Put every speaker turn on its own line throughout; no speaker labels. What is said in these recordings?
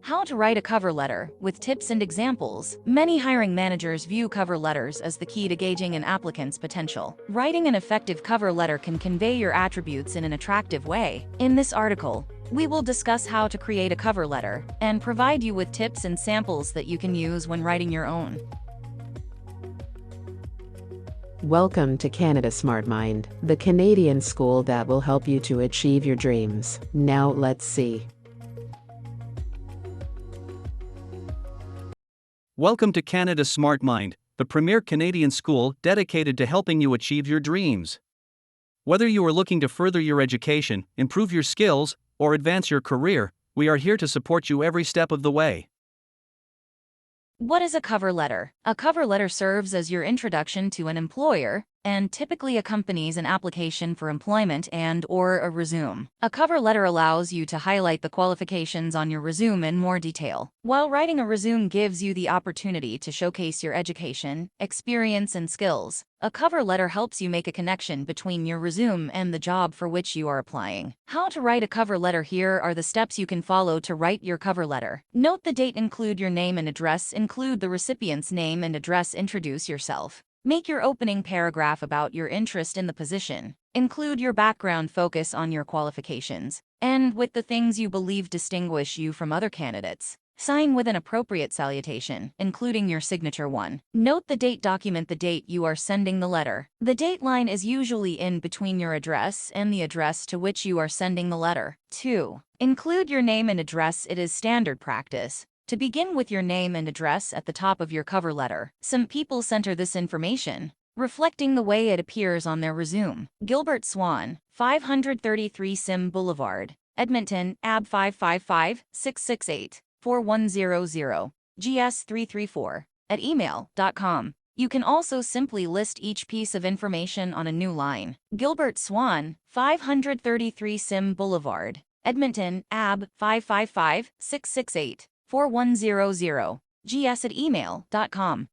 How to write a cover letter, with tips and examples. Many hiring managers view cover letters as the key to gauging an applicant's potential. Writing an effective cover letter can convey your attributes in an attractive way. In this article, we will discuss how to create a cover letter and provide you with tips and samples that you can use when writing your own.
Welcome to Canada Smart Mind, the Canadian school that will help you to achieve your dreams. Now let's see.
Welcome to Canada Smart Mind, the premier Canadian school dedicated to helping you achieve your dreams. Whether you are looking to further your education, improve your skills, or advance your career, we are here to support you every step of the way.
What is a cover letter? A cover letter serves as your introduction to an employer and typically accompanies an application for employment and/or a resume. A cover letter allows you to highlight the qualifications on your resume in more detail, while writing a resume gives you the opportunity to showcase your education, experience, and skills. A cover letter helps you make a connection between your resume and the job for which you are applying. How to write a cover letter. Here are the steps you can follow to write your cover letter. Note the date, include your name and address, include the recipient's name and address, introduce yourself. Make your opening paragraph about your interest in the position. Include your background, focus on your qualifications, and with the things you believe distinguish you from other candidates. Sign with an appropriate salutation, including your signature one. Note the date, document the date you are sending the letter. The date line is usually in between your address and the address to which you are sending the letter. 2. Include your name and address. It is standard practice to begin with your name and address at the top of your cover letter. Some people center this information, reflecting the way it appears on their resume. Gilbert Swan, 533 Sim Boulevard, Edmonton, AB 555-668-4100, GS334, @email.com. You can also simply list each piece of information on a new line. Gilbert Swan, 533 Sim Boulevard, Edmonton, AB 555-668-4100, gs@email.com.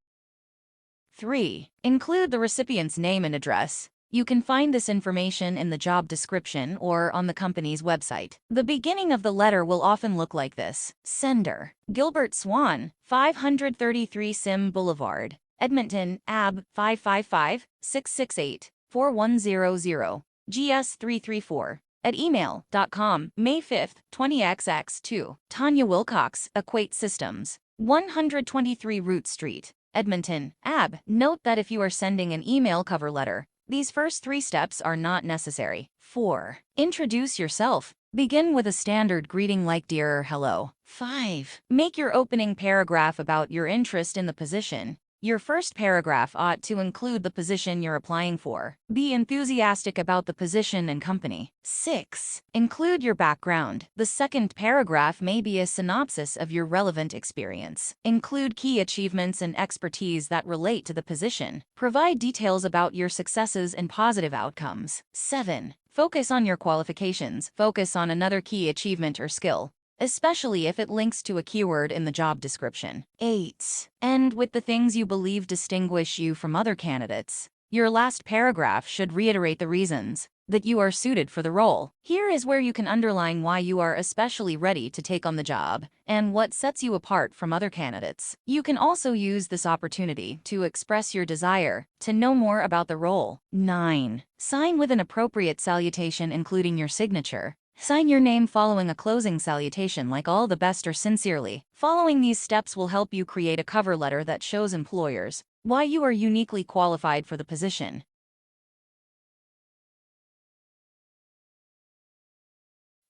3. Include the recipient's name and address. You can find this information in the job description or on the company's website. The beginning of the letter will often look like this. Sender: Gilbert Swan, 533 Sim Boulevard, Edmonton, AB 555-668-4100, gs334, @email.com. May 5, 20XX2. Tanya Wilcox, Equate Systems, 123 Root Street, Edmonton, AB. Note that if you are sending an email cover letter, these first 3 steps are not necessary. 4. Introduce yourself. Begin with a standard greeting like dear or hello. 5. Make your opening paragraph about your interest in the position. Your first paragraph ought to include the position you're applying for. Be enthusiastic about the position and company. 6. Include your background. The second paragraph may be a synopsis of your relevant experience. Include key achievements and expertise that relate to the position. Provide details about your successes and positive outcomes. 7. Focus on your qualifications. Focus on another key achievement or skill, especially if it links to a keyword in the job description. 8. End with the things you believe distinguish you from other candidates. Your last paragraph should reiterate the reasons that you are suited for the role. Here is where you can underline why you are especially ready to take on the job and what sets you apart from other candidates. You can also use this opportunity to express your desire to know more about the role. 9. Sign with an appropriate salutation, including your signature. Sign your name following a closing salutation like all the best or sincerely. Following these steps will help you create a cover letter that shows employers why you are uniquely qualified for the position.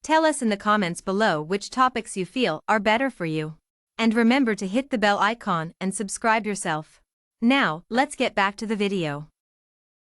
Tell us in the comments below which topics you feel are better for you. And remember to hit the bell icon and subscribe yourself. Now, let's get back to the video.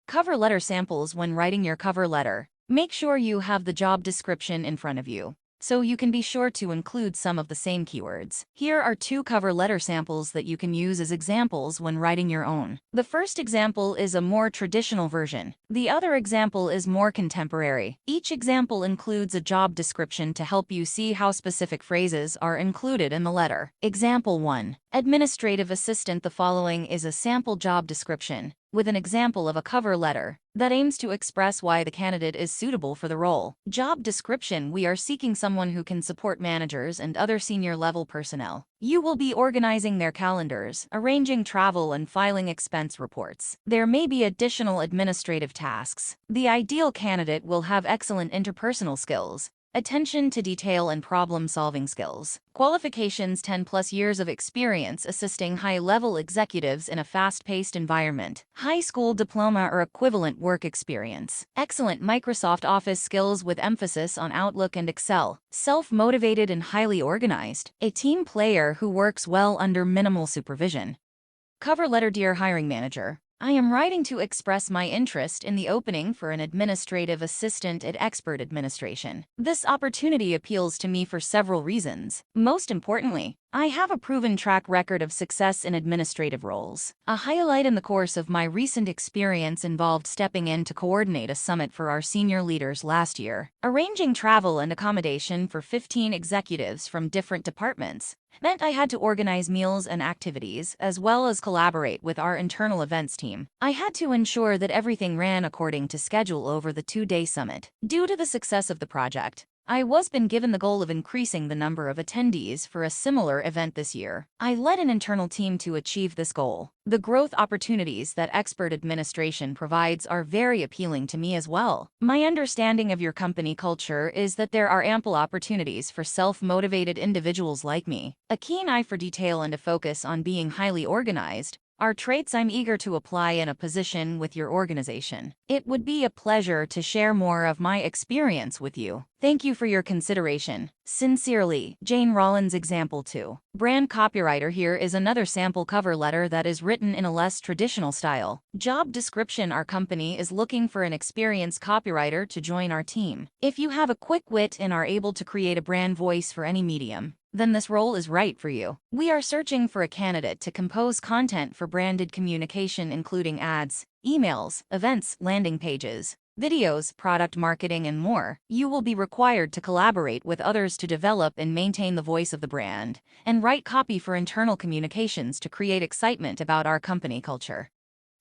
Cover letter samples. When writing your cover letter, make sure you have the job description in front of you, so you can be sure to include some of the same keywords. Here are 2 cover letter samples that you can use as examples when writing your own. The first example is a more traditional version. The other example is more contemporary. Each example includes a job description to help you see how specific phrases are included in the letter. Example 1. Administrative assistant. The following is a sample job description with an example of a cover letter that aims to express why the candidate is suitable for the role. Job description: we are seeking someone who can support managers and other senior level personnel. You will be organizing their calendars, arranging travel, and filing expense reports. There may be additional administrative tasks. The ideal candidate will have excellent interpersonal skills, attention to detail, and problem-solving skills. Qualifications: 10+ years of experience assisting high-level executives in a fast-paced environment. High school diploma or equivalent work experience. Excellent Microsoft Office skills with emphasis on Outlook and Excel. Self-motivated and highly organized. A team player who works well under minimal supervision. Cover letter. Dear hiring manager, I am writing to express my interest in the opening for an administrative assistant at Expert Administration. This opportunity appeals to me for several reasons. Most importantly, I have a proven track record of success in administrative roles. A highlight in the course of my recent experience involved stepping in to coordinate a summit for our senior leaders last year. Arranging travel and accommodation for 15 executives from different departments meant I had to organize meals and activities, as well as collaborate with our internal events team. I had to ensure that everything ran according to schedule over the 2-day summit. Due to the success of the project, I was been given the goal of increasing the number of attendees for a similar event this year. I led an internal team to achieve this goal. The growth opportunities that Expert Administration provides are very appealing to me as well. My understanding of your company culture is that there are ample opportunities for self-motivated individuals like me. A keen eye for detail and a focus on being highly organized are traits I'm eager to apply in a position with your organization. It would be a pleasure to share more of my experience with you. Thank you for your consideration. Sincerely, Jane Rollins. Example 2. Brand copywriter. Here is another sample cover letter that is written in a less traditional style. Job description: our company is looking for an experienced copywriter to join our team. If you have a quick wit and are able to create a brand voice for any medium, then this role is right for you. We are searching for a candidate to compose content for branded communication, including ads, emails, events, landing pages, videos, product marketing, and more. You will be required to collaborate with others to develop and maintain the voice of the brand, and write copy for internal communications to create excitement about our company culture.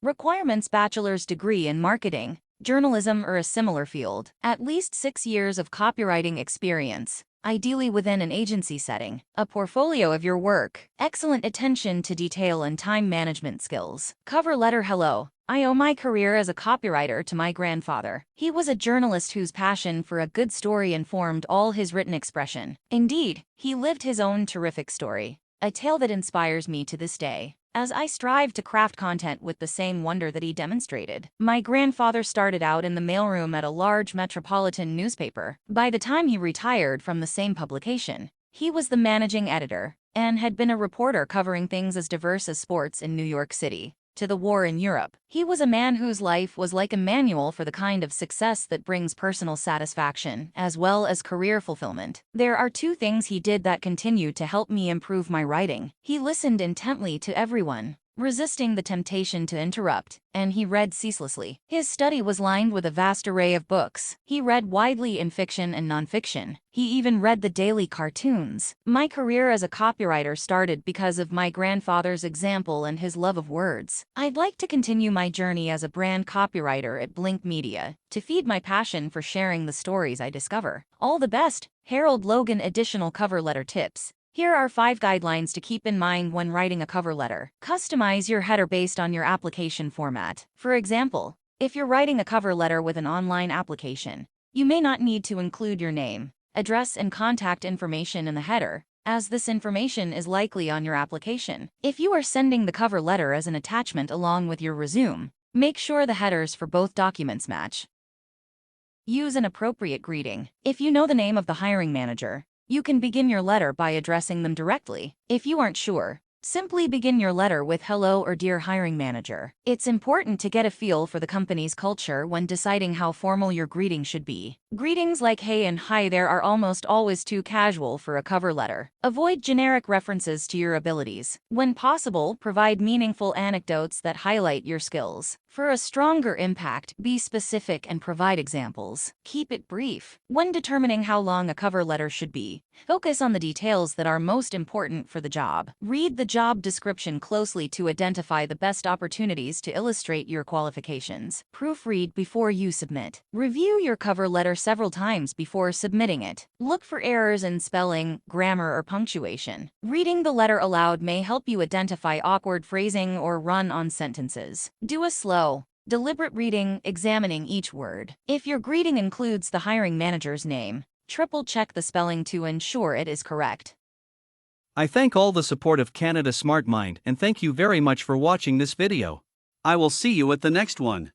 Requirements: bachelor's degree in marketing, journalism, or a similar field. At least 6 years of copywriting experience, ideally within an agency setting. A portfolio of your work. Excellent attention to detail and time management skills. Cover letter: hello, I owe my career as a copywriter to my grandfather. He was a journalist whose passion for a good story informed all his written expression. Indeed, he lived his own terrific story, a tale that inspires me to this day, as I strive to craft content with the same wonder that he demonstrated. My grandfather started out in the mailroom at a large metropolitan newspaper. By the time he retired from the same publication, he was the managing editor and had been a reporter covering things as diverse as sports in New York City to the war in Europe. He was a man whose life was like a manual for the kind of success that brings personal satisfaction as well as career fulfillment. There are 2 things he did that continue to help me improve my writing. He listened intently to everyone, resisting the temptation to interrupt, and he read ceaselessly. His study was lined with a vast array of books. He read widely in fiction and nonfiction. He even read the daily cartoons. My career as a copywriter started because of my grandfather's example and his love of words. I'd like to continue my journey as a brand copywriter at Blink Media to feed my passion for sharing the stories I discover. All the best, Harold Logan. Additional cover letter tips: here are 5 guidelines to keep in mind when writing a cover letter. Customize your header based on your application format. For example, if you're writing a cover letter with an online application, you may not need to include your name, address, and contact information in the header, as this information is likely on your application. If you are sending the cover letter as an attachment along with your resume, make sure the headers for both documents match. Use an appropriate greeting. If you know the name of the hiring manager, you can begin your letter by addressing them directly. If you aren't sure, simply begin your letter with hello or dear hiring manager. It's important to get a feel for the company's culture when deciding how formal your greeting should be. Greetings like hey and hi there are almost always too casual for a cover letter. Avoid generic references to your abilities. When possible, provide meaningful anecdotes that highlight your skills. For a stronger impact, be specific and provide examples. Keep it brief. When determining how long a cover letter should be, focus on the details that are most important for the job. Read the job description closely to identify the best opportunities to illustrate your qualifications. Proofread before you submit. Review your cover letter several times before submitting it. Look for errors in spelling, grammar, or punctuation. Reading the letter aloud may help you identify awkward phrasing or run-on sentences. Do a slow, deliberate reading, examining each word. If your greeting includes the hiring manager's name, triple-check the spelling to ensure it is correct.
I thank all the support of Canada Smart Mind and thank you very much for watching this video. I will see you at the next one.